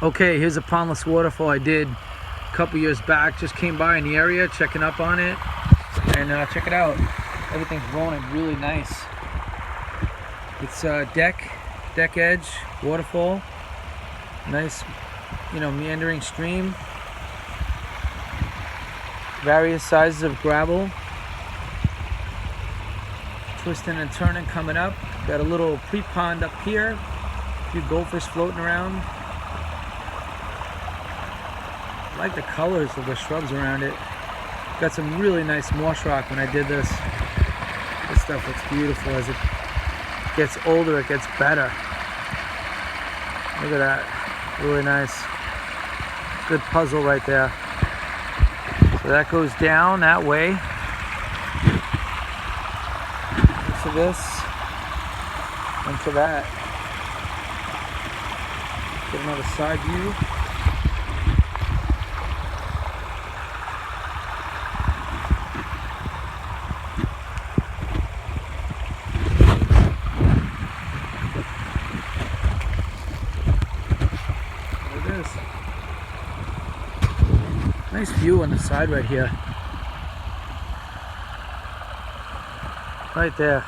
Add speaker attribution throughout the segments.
Speaker 1: Okay, here's a Pondless Waterfall I did a couple years back. Just came by in the area, checking up on it, and check it out. Everything's rolling really nice. It's deck edge waterfall. Nice, meandering stream. Various sizes of gravel. Twisting and turning coming up. Got a little pre-pond up here. A few goldfish floating around. I like the colors of the shrubs around it. Got some really nice marsh rock when I did this. This stuff looks beautiful. As it gets older, it gets better. Look at that. Really nice. Good puzzle right there. So that goes down that way. To this and to that. Get another side view. Look at this. Nice view on the side right here. Right there.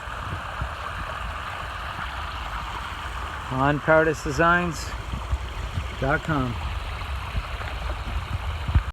Speaker 1: On ParadiseDesigns.com.